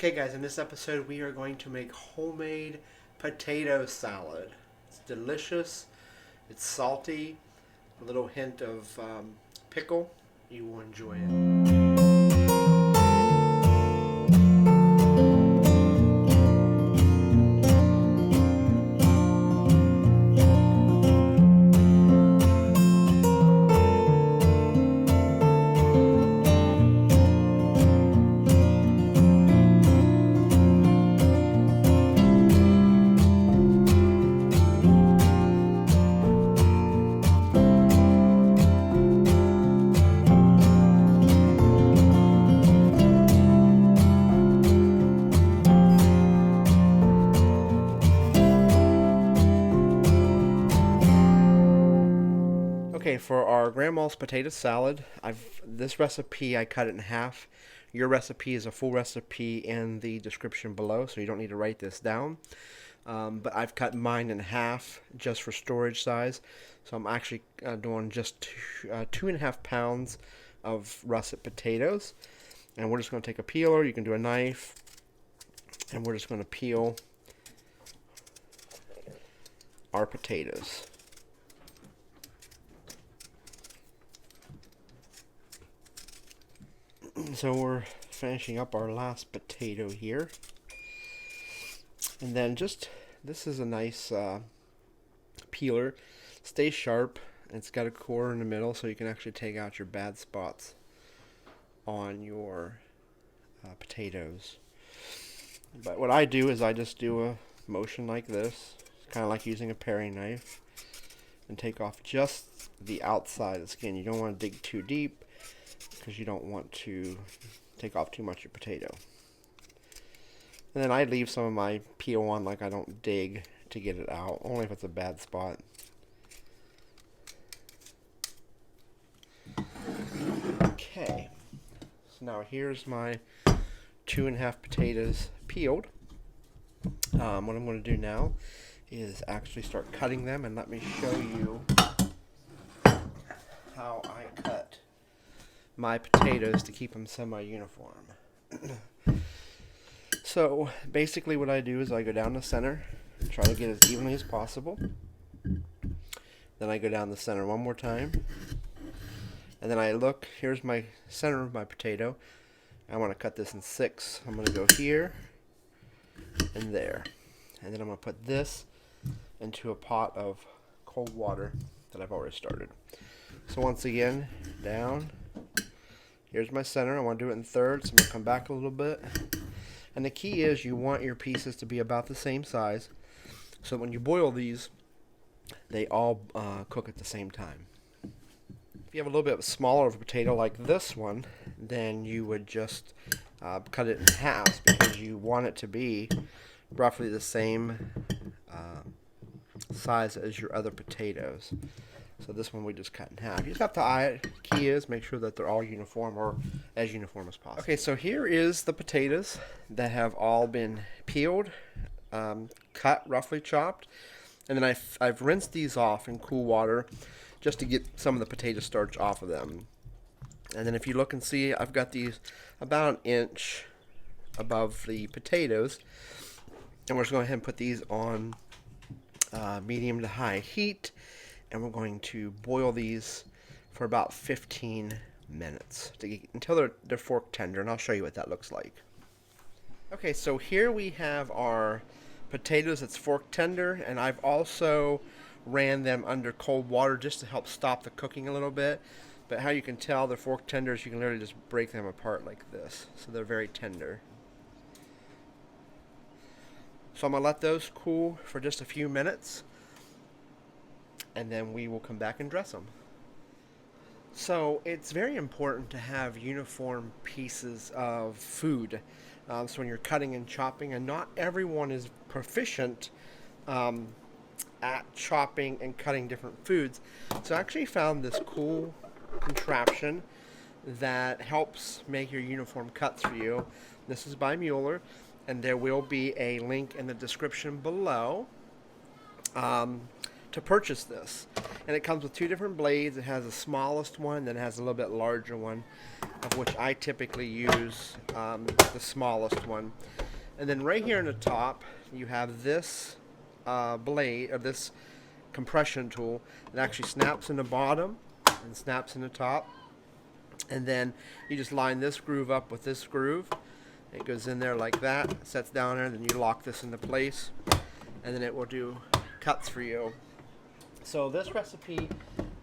Okay guys, in this episode we are going to make homemade potato salad. It's delicious, it's salty, a little hint of pickle. You will enjoy it. Okay, for our grandma's potato salad, this recipe I cut it in half. Your recipe is a full recipe in the description below, so you don't need to write this down. But I've cut mine in half just for storage size. So I'm actually doing just 2.5 pounds of russet potatoes. And we're just going to take a peeler, you can do a knife, and we're just going to peel our potatoes. So we're finishing up our last potato here. And then this is a nice peeler. Stays sharp. It's got a core in the middle so you can actually take out your bad spots on your potatoes. But what I do is I just do a motion like this. It's kind of like using a paring knife. And take off just the outside of the skin. You don't want to dig too deep, because you don't want to take off too much of your potato. And then I leave some of my peel on, like I don't dig to get it out, only if it's a bad spot. Okay, so now here's my 2.5 potatoes peeled. What I'm going to do now is actually start cutting them, and let me show you how I cut my potatoes to keep them semi-uniform. So basically what I do is I go down the center, try to get as evenly as possible. Then I go down the center one more time. And then I look, here's my center of my potato. I want to cut this in 6. I'm going to go here and there. And then I'm going to put this into a pot of cold water that I've already started. So once again, down. Here's my center. I want to do it in thirds. So I'm going to come back a little bit. And the key is you want your pieces to be about the same size, so when you boil these, they all cook at the same time. If you have a little bit smaller of a potato like this one, then you would just cut it in half, because you want it to be roughly the same size as your other potatoes. So this one we just cut in half. You just have to eye it. Key is make sure that they're all uniform, or as uniform as possible. Okay, so here is the potatoes that have all been peeled, cut, roughly chopped. And then I've rinsed these off in cool water just to get some of the potato starch off of them. And then if you look and see, I've got these about 1 inch above the potatoes. And we're just going to go ahead and put these on medium to high heat. And we're going to boil these for about 15 minutes until they're fork tender, and I'll show you what that looks like. Okay, so here we have our potatoes that's fork tender, and I've also ran them under cold water just to help stop the cooking a little bit. But how you can tell they're fork tender is you can literally just break them apart like this. So they're very tender. So I'm going to let those cool for just a few minutes, and then we will come back and dress them. So it's very important to have uniform pieces of food. So when you're cutting and chopping, and not everyone is proficient at chopping and cutting different foods. So I actually found this cool contraption that helps make your uniform cuts for you. This is by Mueller, and there will be a link in the description below. to purchase this. And it comes with two different blades. It has the smallest one, then it has a little bit larger one, of which I typically use the smallest one. And then right here in the top, you have this blade, or this compression tool. It actually snaps in the bottom and snaps in the top. And then you just line this groove up with this groove. It goes in there like that, sets down there, and then you lock this into place. And then it will do cuts for you. So this recipe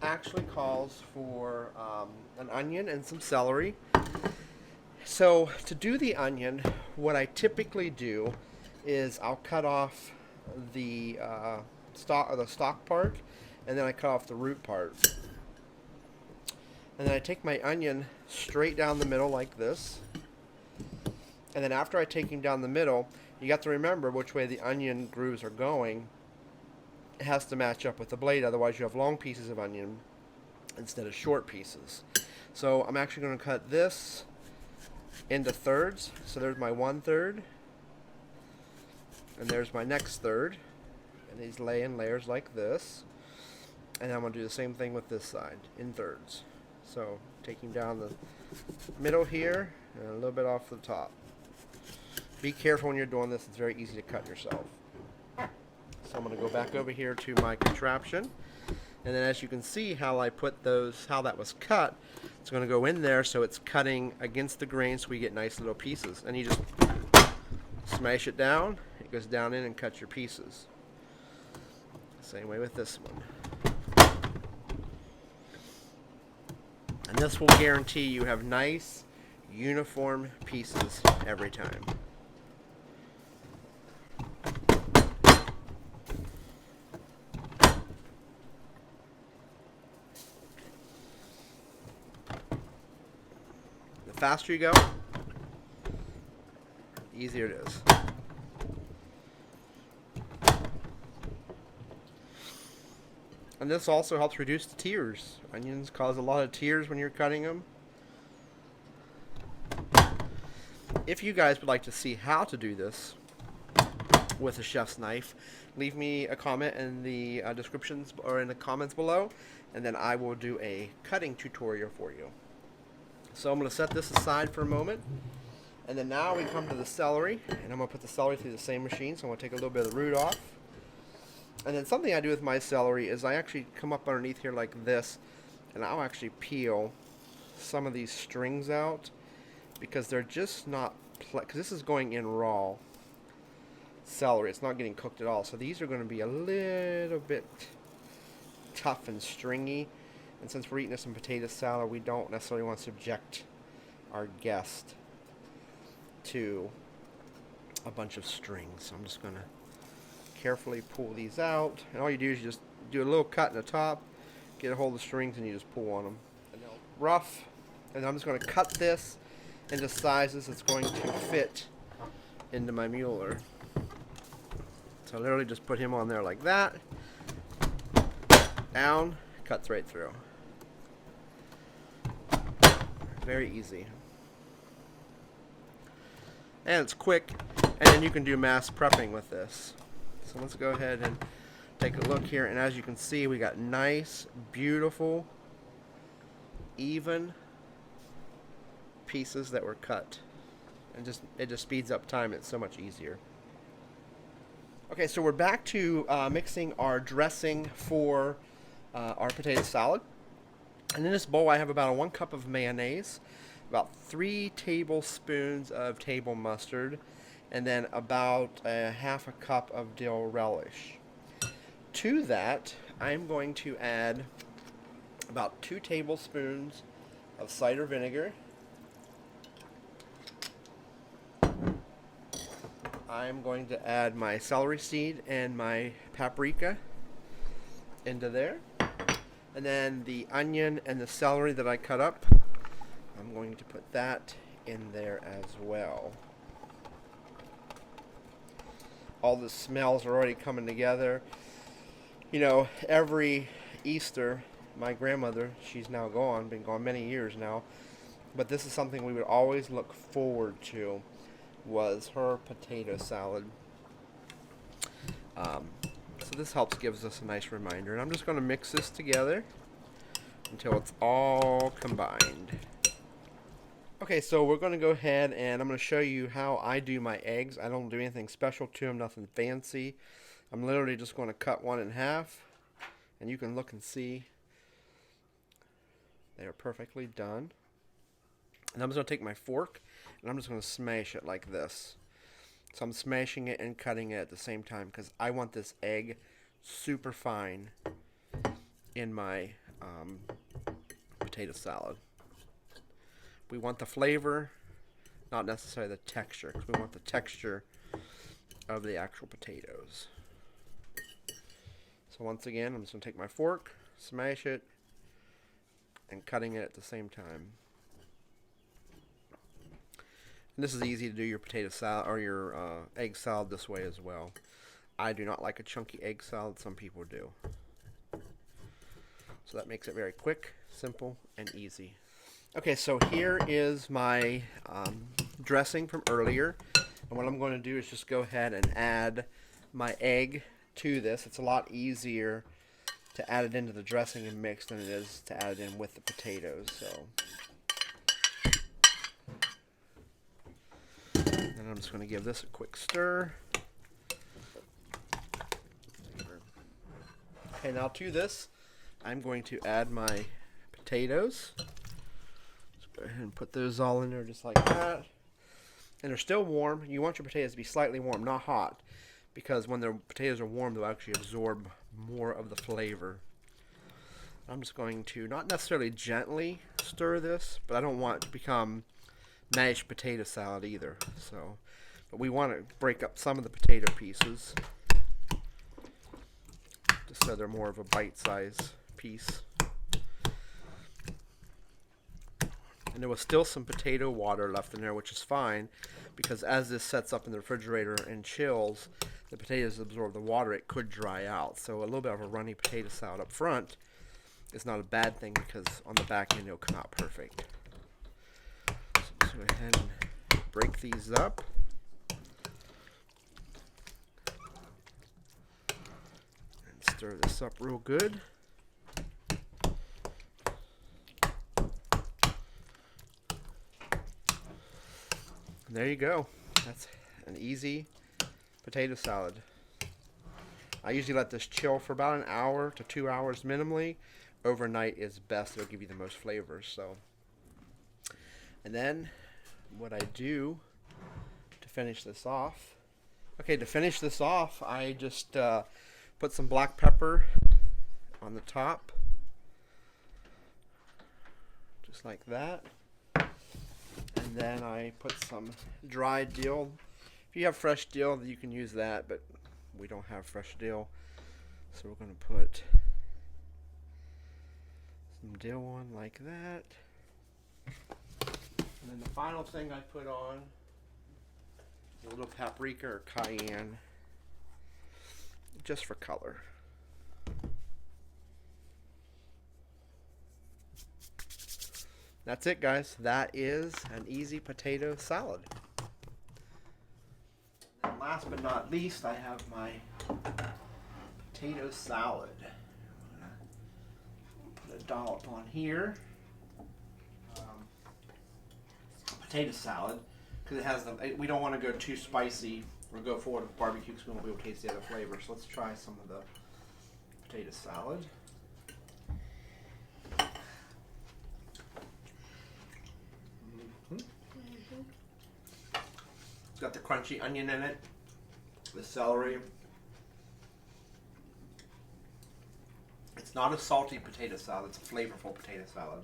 actually calls for an onion and some celery. So to do the onion, what I typically do is I'll cut off the stalk part, and then I cut off the root part. And then I take my onion straight down the middle like this. And then after I take him down the middle, you got to remember which way the onion grooves are going. It has to match up with the blade, otherwise you have long pieces of onion instead of short pieces. So I'm actually going to cut this into thirds. So there's my 1/3, and there's my next third, and these lay in layers like this. And I'm going to do the same thing with this side, in thirds. So taking down the middle here, and a little bit off the top. Be careful when you're doing this, it's very easy to cut yourself. So I'm going to go back over here to my contraption, and then as you can see how I put those, how that was cut, it's going to go in there so it's cutting against the grain so we get nice little pieces. And you just smash it down, it goes down in and cuts your pieces. Same way with this one. And this will guarantee you have nice, uniform pieces every time. The faster you go, the easier it is. And this also helps reduce the tears. Onions cause a lot of tears when you're cutting them. If you guys would like to see how to do this with a chef's knife, leave me a comment in the descriptions or in the comments below, and then I will do a cutting tutorial for you. So I'm going to set this aside for a moment, and then now we come to the celery, and I'm going to put the celery through the same machine. So I'm going to take a little bit of the root off. And then something I do with my celery is I actually come up underneath here like this, and I'll actually peel some of these strings out because they're just not, because this is going in raw celery. It's not getting cooked at all. So these are going to be a little bit tough and stringy. And since we're eating some potato salad, we don't necessarily want to subject our guest to a bunch of strings. So I'm just going to carefully pull these out, and all you do is you just do a little cut in the top, get a hold of the strings, and you just pull on them. And rough, and I'm just going to cut this into sizes that's going to fit into my Mueller. So I literally just put him on there like that, down, cuts right through. Very easy. And it's quick, and then you can do mass prepping with this. So let's go ahead and take a look here, and as you can see, we got nice, beautiful, even pieces that were cut, and it just speeds up time. It's so much easier. Okay, so we're back to mixing our dressing for our potato salad, and in this bowl I have about 1 cup of mayonnaise, about 3 tablespoons of table mustard, and then about half a cup of dill relish. To that, I'm going to add about 2 tablespoons of cider vinegar. I'm going to add my celery seed and my paprika into there. And then the onion and the celery that I cut up, I'm going to put that in there as well. All the smells are already coming together. You know, every Easter, my grandmother, she's now gone, been gone many years now, but this is something we would always look forward to, was her potato salad. So this helps gives us a nice reminder. And I'm just going to mix this together until it's all combined. Okay, so we're going to go ahead and I'm going to show you how I do my eggs. I don't do anything special to them, nothing fancy. I'm literally just going to cut one in half, and you can look and see they are perfectly done. And I'm just going to take my fork and I'm just going to smash it like this. So I'm smashing it and cutting it at the same time because I want this egg super fine in my potato salad. We want the flavor, not necessarily the texture, because we want the texture of the actual potatoes. So once again, I'm just going to take my fork, smash it, and cutting it at the same time. And this is easy to do your potato salad or your egg salad this way as well. I do not like a chunky egg salad. Some people do. So that makes it very quick, simple, and easy. Okay, so here is my dressing from earlier. And what I'm going to do is just go ahead and add my egg to this. It's a lot easier to add it into the dressing and mix than it is to add it in with the potatoes. So, and I'm just going to give this a quick stir. Okay, now to this, I'm going to add my potatoes. Go ahead and put those all in there just like that. And they're still warm. You want your potatoes to be slightly warm, not hot, because when the potatoes are warm, they'll actually absorb more of the flavor. I'm just going to not necessarily gently stir this, but I don't want it to become mashed potato salad either. So, but we want to break up some of the potato pieces just so they're more of a bite-sized piece. And there was still some potato water left in there, which is fine, because as this sets up in the refrigerator and chills, the potatoes absorb the water, it could dry out. So a little bit of a runny potato salad up front is not a bad thing, because on the back end it'll come out perfect. So let's go ahead and break these up. And stir this up real good. There you go. That's an easy potato salad. I usually let this chill for about an hour to 2 hours minimally. Overnight is best. It'll give you the most flavors. So, and then what I do to finish this off. Okay, to finish this off, I just put some black pepper on the top, just like that. And then I put some dried dill. If you have fresh dill, you can use that, but we don't have fresh dill. So we're going to put some dill on like that. And then the final thing I put on is a little paprika or cayenne, just for color. That's it, guys. That is an easy potato salad. And last but not least, I have my potato salad. I'm going to put a dollop on here. Potato salad, because it has we don't want to go too spicy or go forward with barbecue because we won't be able to taste the other flavors. So let's try some of the potato salad. It's got the crunchy onion in it, the celery. It's not a salty potato salad, it's a flavorful potato salad.